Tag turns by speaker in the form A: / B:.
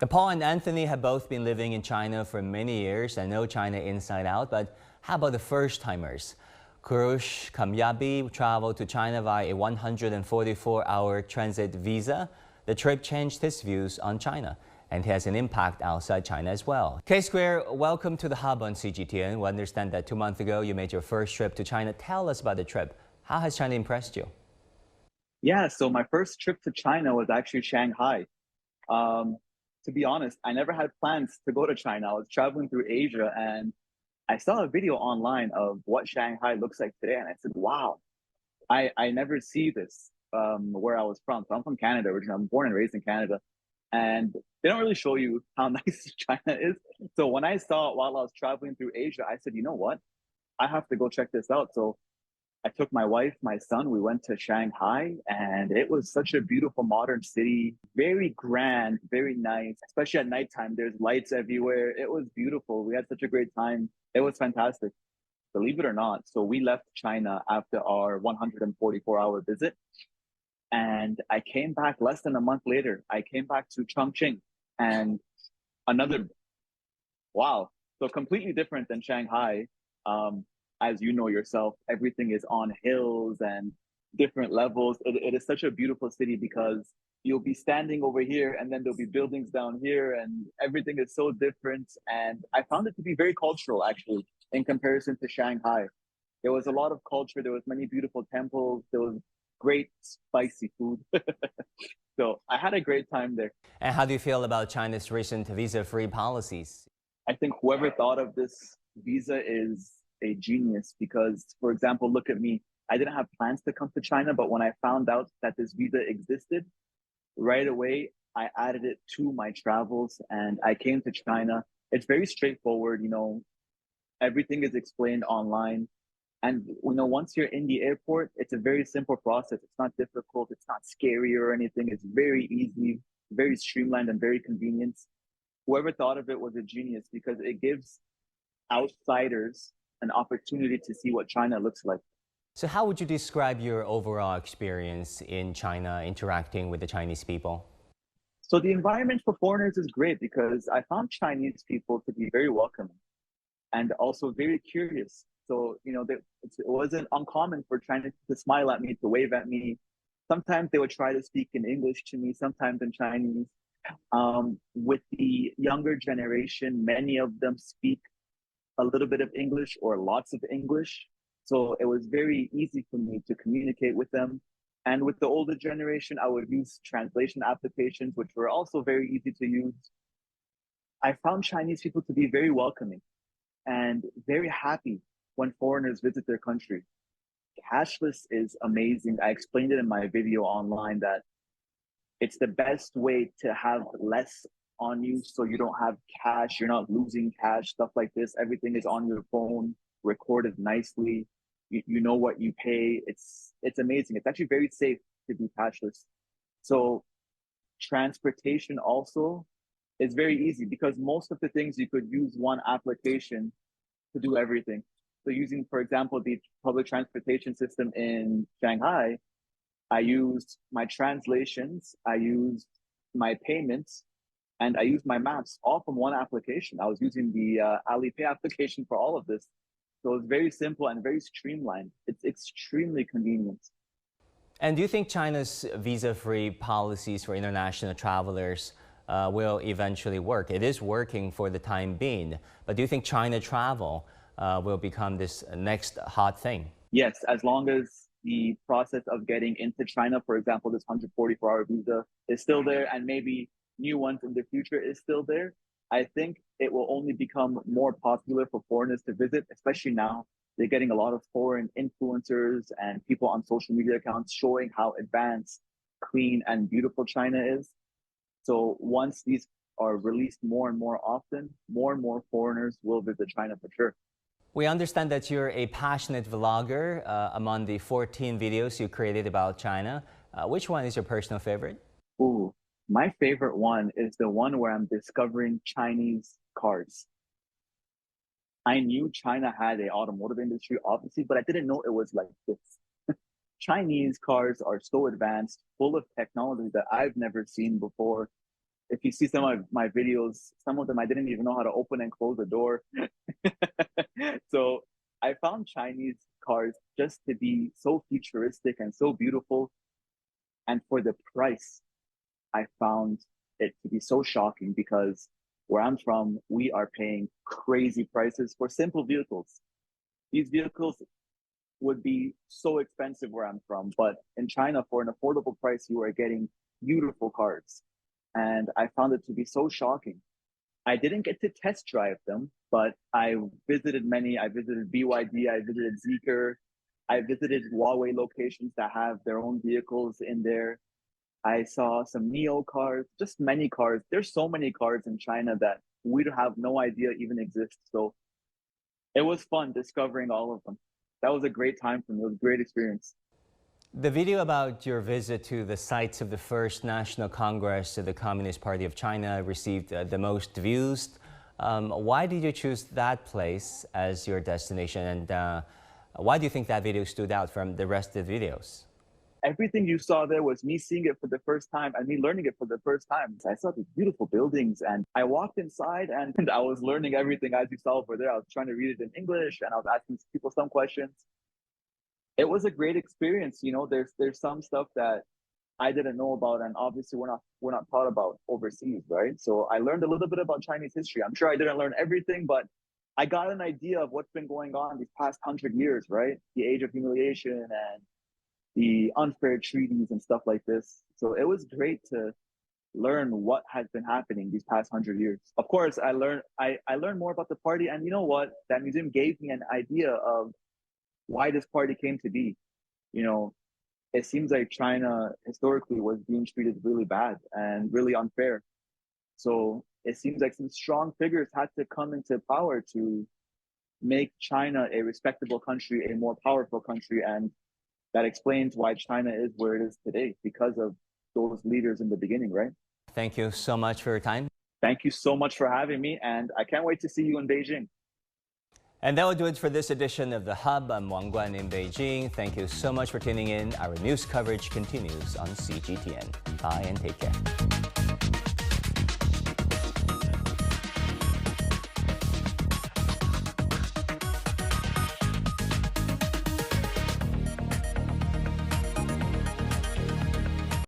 A: Paul and Anthony have both been living in China for many years and know China inside out, but how about the first-timers? Kourosh Kamyabi traveled to China via a 144-hour transit visa. The trip changed his views on China, and he has an impact outside China as well. K-Square, welcome to the Hub on CGTN. We understand that 2 months ago you made your first trip to China. Tell us about the trip. How has China impressed you?
B: Yeah, so my first trip to China was actually Shanghai. To be honest, I never had plans to go to China. I was traveling through Asia and I saw a video online of what Shanghai looks like today. And I said, wow, I never see this where I was from. So I'm from Canada originally. I'm born and raised in Canada. And they don't really show you how nice China is. So when I saw it while I was traveling through Asia, I said, you know what? I have to go check this out. So I took my wife, my son, we went to Shanghai, and it was such a beautiful modern city, very grand, very nice, especially at nighttime. There's lights everywhere. It was beautiful. We had such a great time. It was fantastic, believe it or not. So we left China after our 144-hour visit, and I came back less than a month later. I came back to Chongqing, and another, wow, so completely different than Shanghai. As you know yourself, everything is on hills and different levels. It is such a beautiful city because you'll be standing over here and then there'll be buildings down here and everything is so different. And I found it to be very cultural actually in comparison to Shanghai. There was a lot of culture. There was many beautiful temples. There was great spicy food. So I had a great time there.
A: And how do you feel about China's recent visa-free policies?
B: I think whoever thought of this visa is a genius because, for example, look at me. I didn't have plans to come to China, but when I found out that this visa existed, right away, I added it to my travels and I came to China. It's very straightforward, everything is explained online. And, once you're in the airport, it's a very simple process. It's not difficult. It's not scary or anything. It's very easy, very streamlined and very convenient. Whoever thought of it was a genius because it gives outsiders an opportunity to see what China looks like.
A: So how would you describe your overall experience in China interacting with the Chinese people?
B: So the environment for foreigners is great because I found Chinese people to be very welcoming and also very curious. So, it wasn't uncommon for Chinese to smile at me, to wave at me. Sometimes they would try to speak in English to me, sometimes in Chinese. With the younger generation, many of them speak a little bit of English or lots of English. So it was very easy for me to communicate with them. And with the older generation, I would use translation applications, which were also very easy to use. I found Chinese people to be very welcoming and very happy when foreigners visit their country. Cashless is amazing. I explained it in my video online that it's the best way to have less on you so you don't have cash, you're not losing cash, stuff like this. Everything is on your phone, recorded nicely. You know what you pay. It's amazing. It's actually very safe to be cashless. So transportation also is very easy because most of the things you could use one application to do everything. So using, for example, the public transportation system in Shanghai, I used my translations, I used my payments, and I used my maps all from one application. I was using the Alipay application for all of this. So it's very simple and very streamlined. It's extremely convenient.
A: And do you think China's visa-free policies for international travelers will eventually work? It is working for the time being, but do you think China travel will become this next hot thing?
B: Yes, as long as the process of getting into China, for example, this 144-hour visa is still there and maybe new ones in the future is still there, I think it will only become more popular for foreigners to visit, especially now. They're getting a lot of foreign influencers and people on social media accounts showing how advanced, clean, and beautiful China is. So once these are released more and more often, more and more foreigners will visit China for sure.
A: We understand that you're a passionate vlogger. Among the 14 videos you created about China, which one is your personal favorite?
B: Ooh, my favorite one is the one where I'm discovering Chinese cars. I knew China had an automotive industry, obviously, but I didn't know it was like this. Chinese cars are so advanced, full of technology that I've never seen before. If you see some of my videos, some of them I didn't even know how to open and close the door. So I found Chinese cars just to be so futuristic and so beautiful. And for the price, I found it to be so shocking because where I'm from, we are paying crazy prices for simple vehicles. These vehicles would be so expensive where I'm from, but in China, for an affordable price, you are getting beautiful cars. And I found it to be so shocking. I didn't get to test drive them, but I visited many. I visited BYD, I visited Zeekr, I visited Huawei locations that have their own vehicles in there. I saw some Neo cars, just many cars. There's so many cars in China that we have no idea even exist. So it was fun discovering all of them. That was a great time for me. It was a great experience.
A: The video about your visit to the sites of the first National Congress of the Communist Party of China received the most views. Why did you choose that place as your destination, and why do you think that video stood out from the rest of the videos?
B: Everything you saw there was me seeing it for the first time and me learning it for the first time. I saw these beautiful buildings and I walked inside and I was learning everything as you saw over there. I was trying to read it in English and I was asking people some questions. It was a great experience. You know, there's some stuff that I didn't know about, and obviously we're not taught about overseas, right? So I learned a little bit about Chinese history. I'm sure I didn't learn everything, but I got an idea of what's been going on these past 100 years, right? The age of humiliation and the unfair treaties and stuff like this. So it was great to learn what has been happening these past 100 years. Of course, I learned more about the party, and you know what? That museum gave me an idea of why this party came to be. You know, it seems like China historically was being treated really bad and really unfair. So it seems like some strong figures had to come into power to make China a respectable country, a more powerful country, and that explains why China is where it is today, because of those leaders in the beginning, right?
A: Thank you so much for your time.
B: Thank you so much for having me, and I can't wait to see you in Beijing.
A: And that will do it for this edition of The Hub. I'm Wang Guan in Beijing. Thank you so much for tuning in. Our news coverage continues on CGTN. Bye and take care.